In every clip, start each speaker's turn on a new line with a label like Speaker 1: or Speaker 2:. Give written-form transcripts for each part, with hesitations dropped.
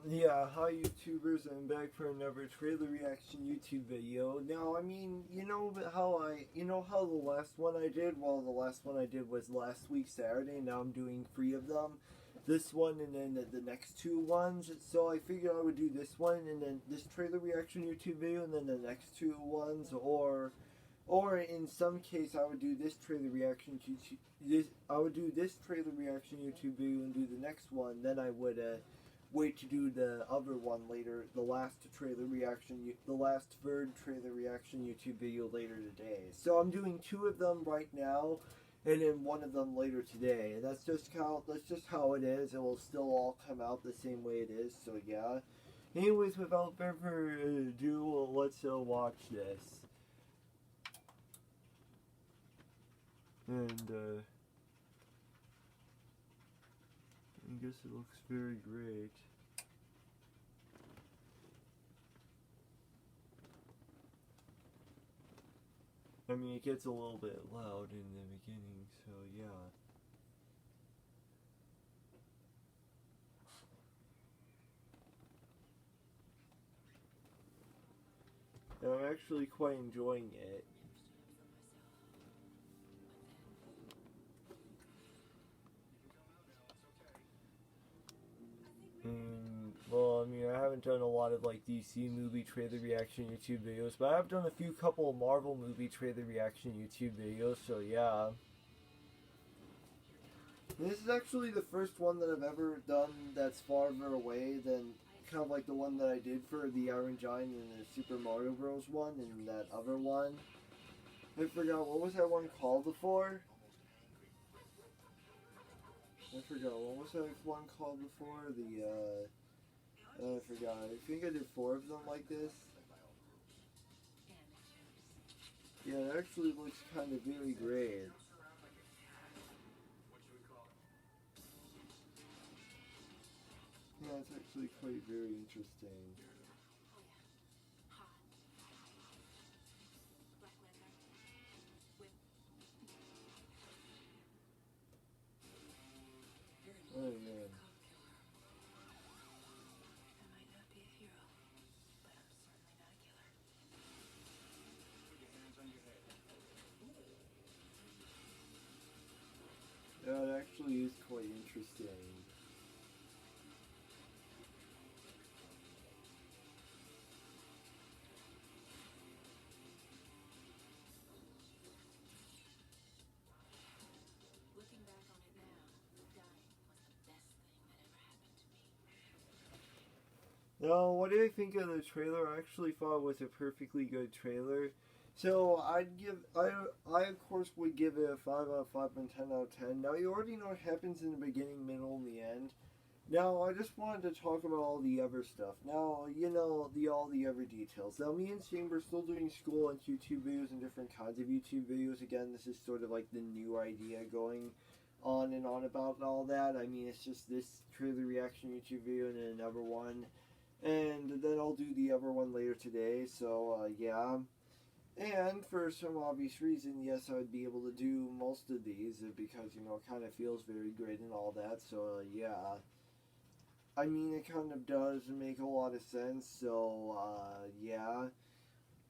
Speaker 1: Yeah, hi YouTubers, I'm back for another trailer reaction YouTube video. Now, I mean, you know how the last one I did, well, the last one I did was last week Saturday, now I'm doing 3 of them. This one and then the next 2 ones, so I figured I would do this one and then this trailer reaction YouTube video and then the next 2 ones, or in some case I would do this trailer reaction I would do this trailer reaction YouTube video and do the next one, then I would, wait to do the other one later, the last third trailer reaction YouTube video later today. So I'm doing 2 of them right now, and then 1 of them later today. That's just how it is. It will still all come out the same way it is. So yeah. Anyways, without further ado, let's watch this. And I guess it looks very great. I mean, it gets a little bit loud in the beginning, so yeah. And I'm actually quite enjoying it. Well, I mean, I haven't done a lot of like DC movie trailer reaction YouTube videos, but I have done a couple of Marvel movie trailer reaction YouTube videos, so yeah. This is actually the first one that I've ever done that's farther away than kind of like the one that I did for the Iron Giant and the Super Mario Bros. One and that other one. I forgot, what was that one called before? I forgot, what was that one called before? I forgot. I think I did 4 of them like this. Yeah, it actually looks kind of very great. Yeah, it's actually quite very interesting. Oh man. Yeah, it actually is quite interesting. Now, what do I think of the trailer? I actually thought it was a perfectly good trailer. So I of course would give it a 5 out of 5 and 10 out of 10. Now you already know what happens in the beginning, middle, and the end. Now I just wanted to talk about all the other stuff. Now all the other details. Now me and Chamber are still doing school and YouTube videos and different kinds of YouTube videos. Again, this is sort of like the new idea going on and on about all that. I mean, it's just this trailer reaction YouTube video and then another one. And then I'll do the other one later today, so yeah. And for some obvious reason, yes, I would be able to do most of these because, it kind of feels very great and all that, so yeah. I mean, it kind of does make a lot of sense, so yeah.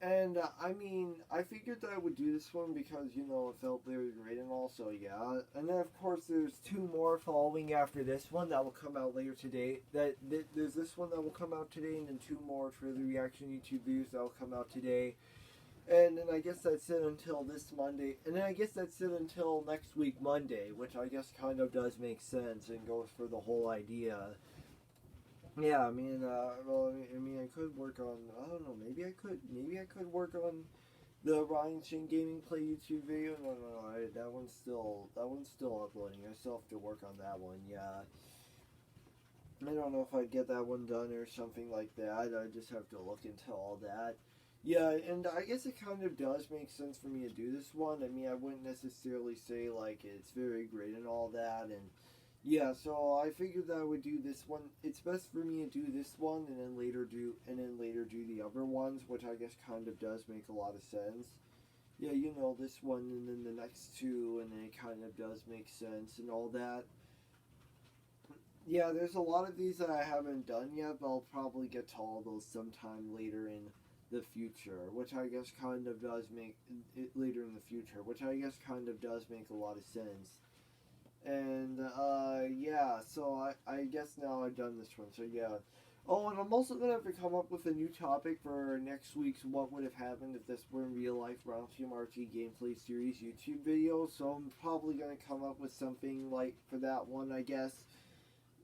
Speaker 1: And I mean, I figured that I would do this one because, it felt very great and all, so yeah. And then, of course, there's 2 more following after this one that will come out later today. There's this one that will come out today, and then 2 more trailer reaction YouTube videos that will come out today. And then I guess that's it until this Monday. And then I guess that's it until next week, Monday, which I guess kind of does make sense and goes for the whole idea. Yeah, I mean, I could work on, I don't know, maybe I could work on the Ryan Shin Gaming Play YouTube video. No, that one's still uploading. I still have to work on that one, yeah. I don't know if I'd get that one done or something like that. I just have to look into all that. Yeah, and I guess it kind of does make sense for me to do this one. I mean, I wouldn't necessarily say, like, it's very great and all that, and yeah, so I figured that I would do this one. It's best for me to do this one and then later do the other ones, which I guess kind of does make a lot of sense. Yeah, this one and then the next 2, and then it kind of does make sense and all that. yeah, there's a lot of these that I haven't done yet, but I'll probably get to all those sometime later in the future, which I guess kind of does make it later in the future, which I guess kind of does make a lot of sense. And yeah, so I guess now I've done this one. So yeah. Oh, and I'm also gonna have to come up with a new topic for next week's What Would Have Happened If This Were in Real Life Round Team RT Gameplay Series YouTube video. So I'm probably gonna come up with something like for that one, I guess.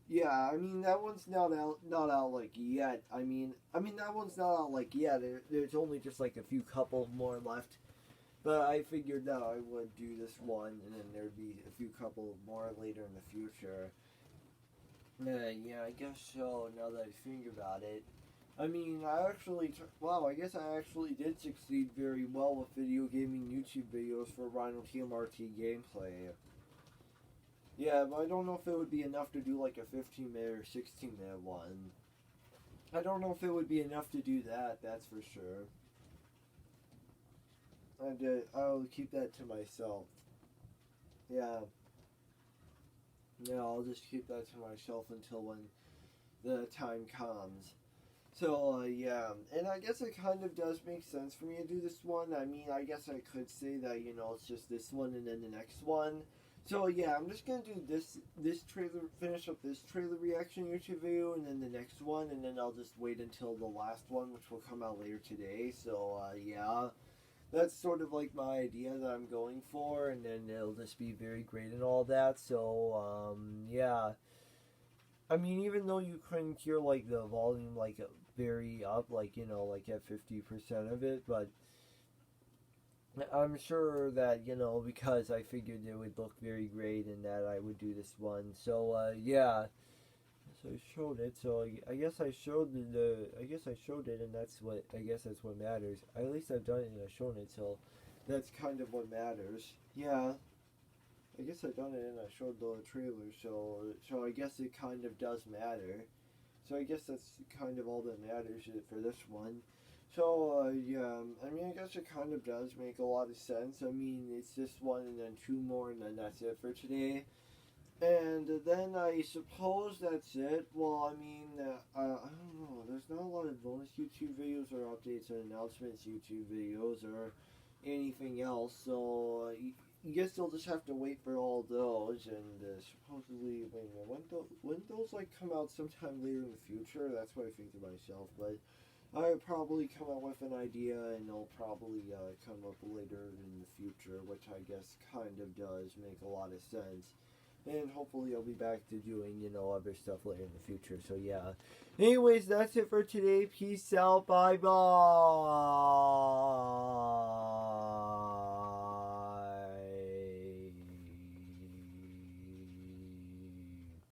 Speaker 1: Yeah, I mean that one's not out like yet. I mean that one's not out like yet. There's only just like a few couple more left. But I figured that I would do this one, and then there'd be a few couple more later in the future. Yeah, I guess so. Now that I think about it, I mean, wow, I guess I actually did succeed very well with video gaming YouTube videos for Rhino TMRT gameplay. Yeah, but I don't know if it would be enough to do like a 15-minute or 16-minute one. I don't know if it would be enough to do that. That's for sure. I'll keep that to myself. Yeah. Yeah, I'll just keep that to myself until when the time comes. So, yeah. And I guess it kind of does make sense for me to do this one. I mean, I guess I could say that, it's just this one and then the next one. So, yeah, I'm just gonna do this trailer, finish up this trailer reaction YouTube video, and then the next one, and then I'll just wait until the last one, which will come out later today. So, yeah. That's sort of like my idea that I'm going for, and then it'll just be very great and all that. So, yeah. I mean, even though you couldn't hear like the volume like very up, like like at 50% of it, but I'm sure that because I figured it would look very great and that I would do this one. So, yeah. So I showed it. So I guess I showed I guess I showed it, and that's what matters. At least I've done it and I've shown it. So that's kind of what matters. Yeah. I guess I've done it and I showed the trailer. So I guess it kind of does matter. So I guess that's kind of all that matters for this one. So yeah. I mean, I guess it kind of does make a lot of sense. I mean, it's this one and then two more, and then that's it for today. And then I suppose that's it. Well, I mean, I don't know. There's not a lot of bonus YouTube videos or updates or announcements YouTube videos or anything else. So I guess you'll just have to wait for all those. And supposedly, wait a minute, when those like come out sometime later in the future? That's what I think to myself. But I would probably come up with an idea, and it'll probably come up later in the future, which I guess kind of does make a lot of sense. And hopefully I'll be back to doing, other stuff later in the future. So, yeah. Anyways, that's it for today. Peace out. Bye-bye.